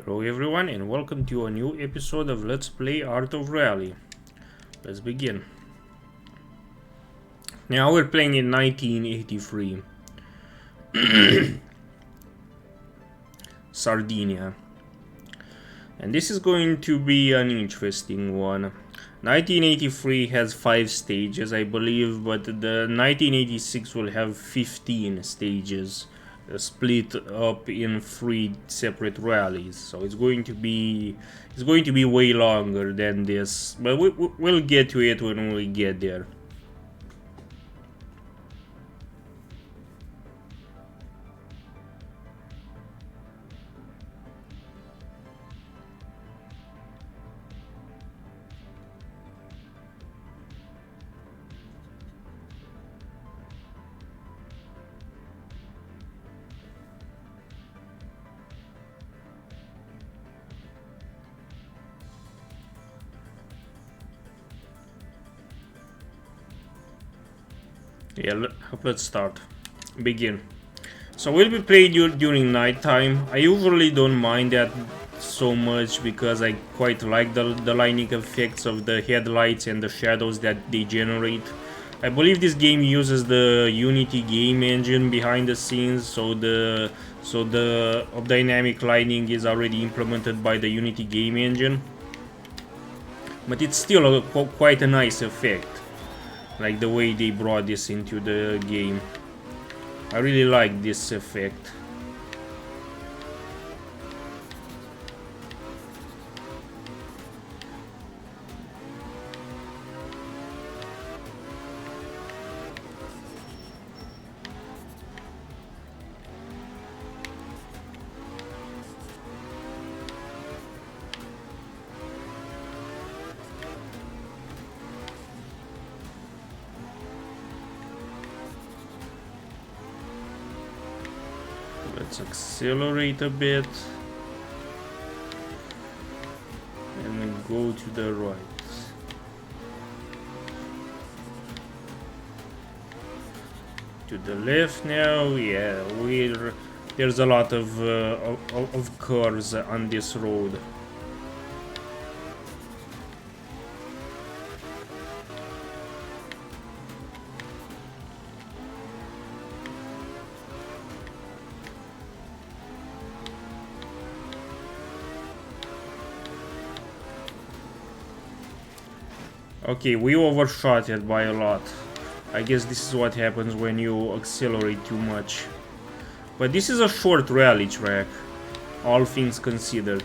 Hello everyone and welcome to a new episode of Let's Play Art of Rally. Let's begin. Now we're playing in 1983. Sardinia. And this is going to be an interesting one. 1983 has 5 stages I believe, but the 1986 will have 15 stages. Split up in 3 separate rallies, so it's going to be way longer than this, but we'll get to it when we get there. Yeah, let's start. Begin. So we'll be playing during nighttime. I usually don't mind that so much because I quite like the lighting effects of the headlights and the shadows that they generate. I believe this game uses the Unity game engine behind the scenes, so the dynamic lighting is already implemented by the Unity game engine. But it's still quite a nice effect. Like the way they brought this into the game. I really like this effect. Let's accelerate a bit and then go to the right. To the left now. Yeah, there's a lot of curves on this road. Okay, we overshot it by a lot. I guess this is what happens when you accelerate too much. But this is a short rally track, all things considered.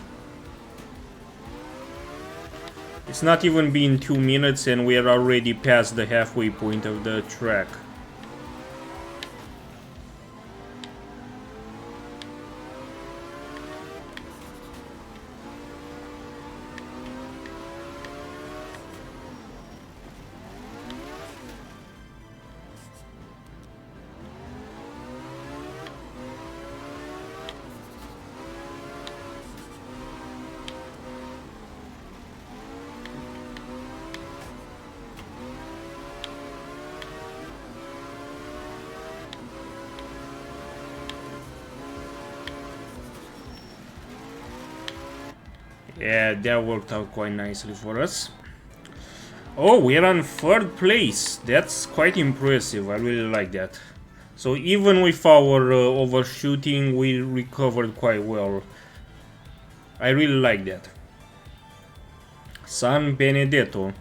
It's not even been 2 minutes and we're already past the halfway point of the track. Yeah, that worked out quite nicely for us. Oh, we're on 3rd place. That's quite impressive. I really like that. So even with our overshooting, we recovered quite well. I really like that. San Benedetto.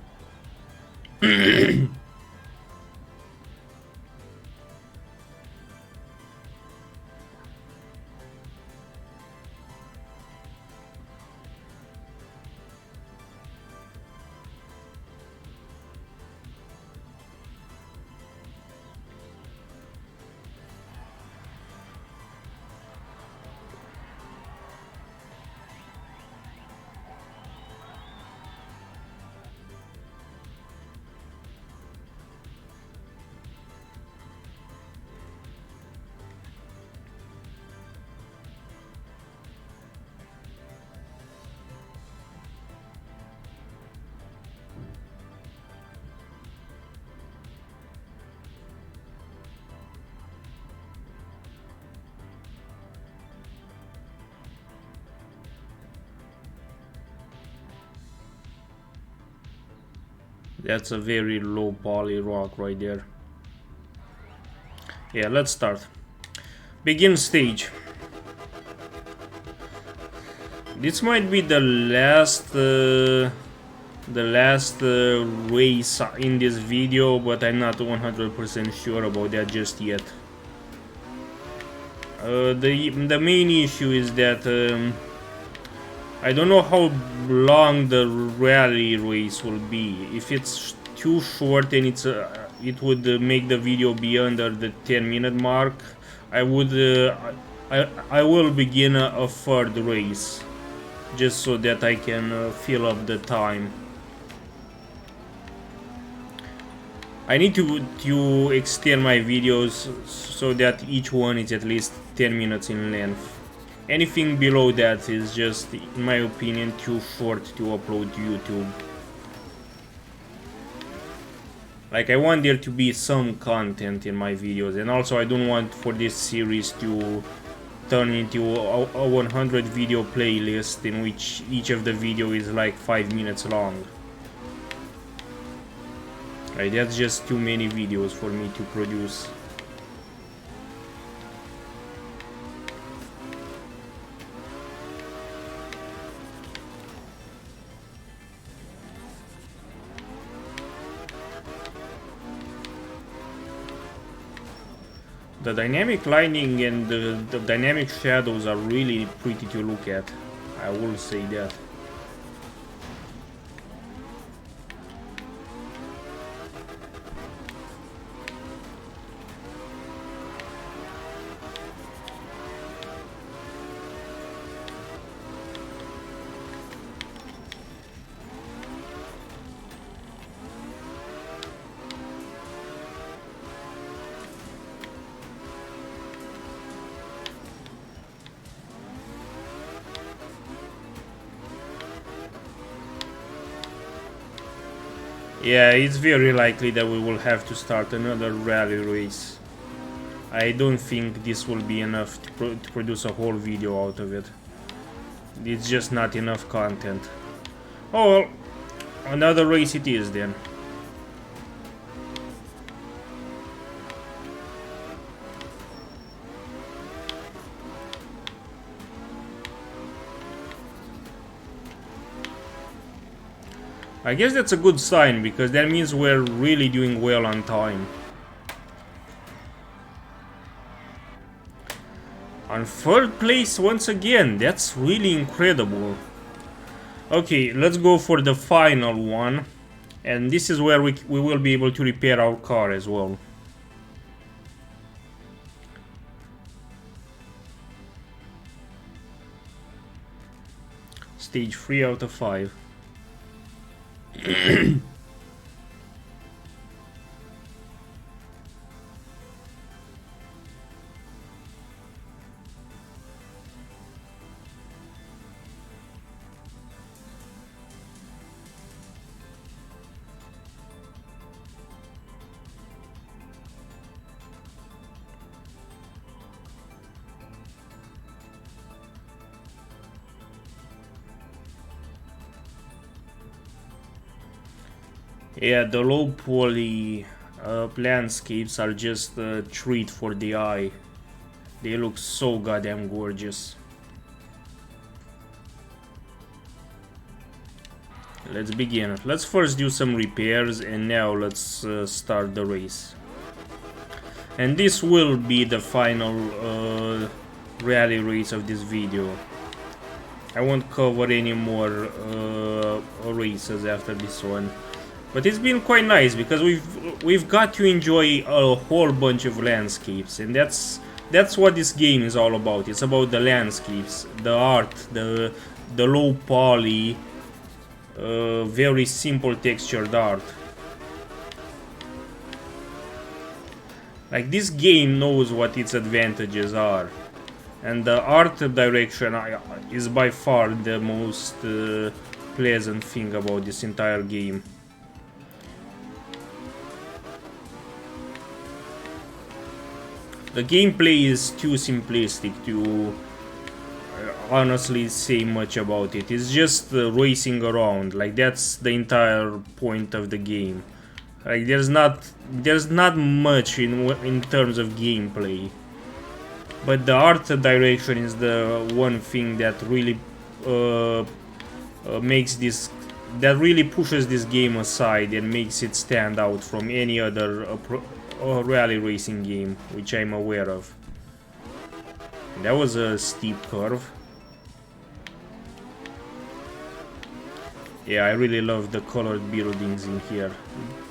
That's a very low poly rock right there. Yeah, let's start. Begin stage. This might be the last race in this video, but I'm not 100% sure about that just yet. The main issue is that I don't know how long the rally race will be. If it's too short and it would make the video be under the 10-minute mark, I will begin a third race just so that I can fill up the time. I need to extend my videos so that each one is at least 10 minutes in length. Anything below that is just, in my opinion, too short to upload to YouTube. Like, I want there to be some content in my videos, and also I don't want for this series to turn into a 100 video playlist in which each of the video is like 5 minutes long. Right, that's just too many videos for me to produce. The dynamic lighting and the dynamic shadows are really pretty to look at. I will say that. Yeah, it's very likely that we will have to start another rally race. I don't think this will be enough to produce a whole video out of it. It's just not enough content. Oh well, another race it is then. I guess that's a good sign, because that means we're really doing well on time. On third place once again, that's really incredible. Okay, let's go for the final one. And this is where we will be able to repair our car as well. Stage 3 out of 5. Yeah, the low poly landscapes are just a treat for the eye. They look so goddamn gorgeous. Let's begin. Let's first do some repairs, and now let's start the race. And this will be the final rally race of this video. I won't cover any more races after this one. But it's been quite nice, because we've got to enjoy a whole bunch of landscapes, and that's what this game is all about. It's about the landscapes, the art, the low poly, very simple textured art. Like, this game knows what its advantages are, and the art direction is by far the most pleasant thing about this entire game. The gameplay is too simplistic to honestly say much about it. It's just racing around. Like, that's the entire point of the game. Like, there's not much in terms of gameplay. But the art direction is the one thing that really makes this, that really pushes this game aside and makes it stand out from any other rally racing game which I'm aware of. That was a steep curve. Yeah, I really love the colored buildings in here.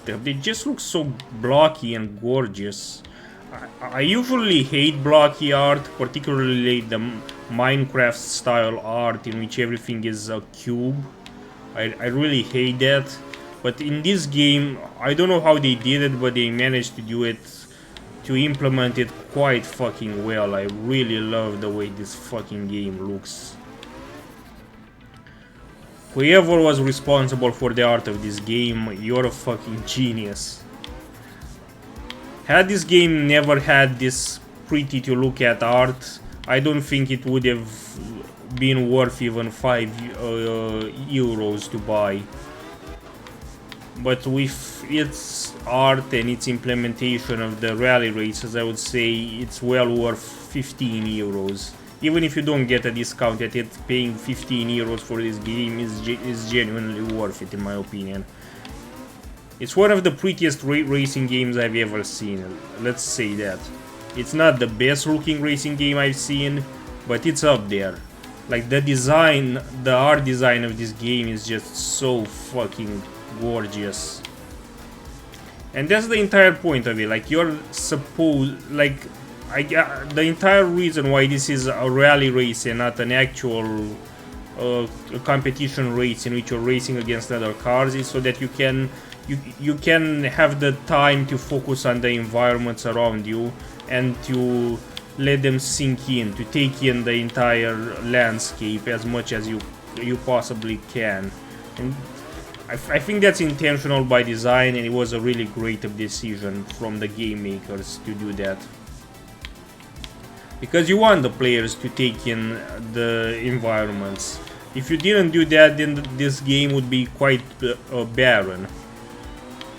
They just look so blocky and gorgeous. I usually hate blocky art, particularly the Minecraft style art in which everything is a cube. I really hate that. But in this game, I don't know how they did it, but they managed to do it, to implement it quite fucking well. I really love the way this fucking game looks. Whoever was responsible for the art of this game, you're a fucking genius. Had this game never had this pretty to look at art, I don't think it would have been worth even 5 euros to buy. But with its art and its implementation of the rally races, I would say it's well worth 15 euros. Even if you don't get a discount at it, paying 15 euros for this game is genuinely worth it, in my opinion. It's one of the prettiest racing games I've ever seen, let's say that. It's not the best looking racing game I've seen, but it's up there. Like, the design, the art design of this game is just so fucking gorgeous. And that's the entire point of it. Like, you're supposed, like, the entire reason why this is a rally race and not an actual competition race in which you're racing against other cars is so that you can have the time to focus on the environments around you and to let them sink in, to take in the entire landscape as much as you possibly can. And I think that's intentional by design, and it was a really great decision from the game makers to do that. Because you want the players to take in the environments. If you didn't do that, then this game would be quite barren.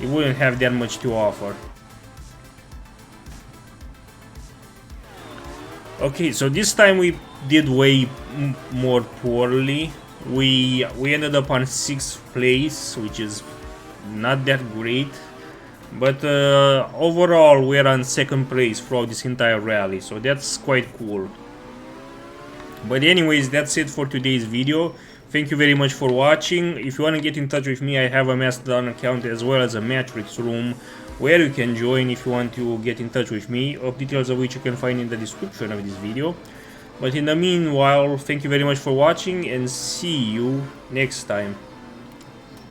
It wouldn't have that much to offer. Okay, so this time we did way more poorly. We ended up on 6th place, which is not that great. But overall, we're on 2nd place throughout this entire rally, so that's quite cool. But anyways, that's it for today's video. Thank you very much for watching. If you want to get in touch with me, I have a Mastodon account as well as a Matrix room where you can join if you want to get in touch with me, of details of which you can find in the description of this video. But in the meanwhile, thank you very much for watching and see you next time.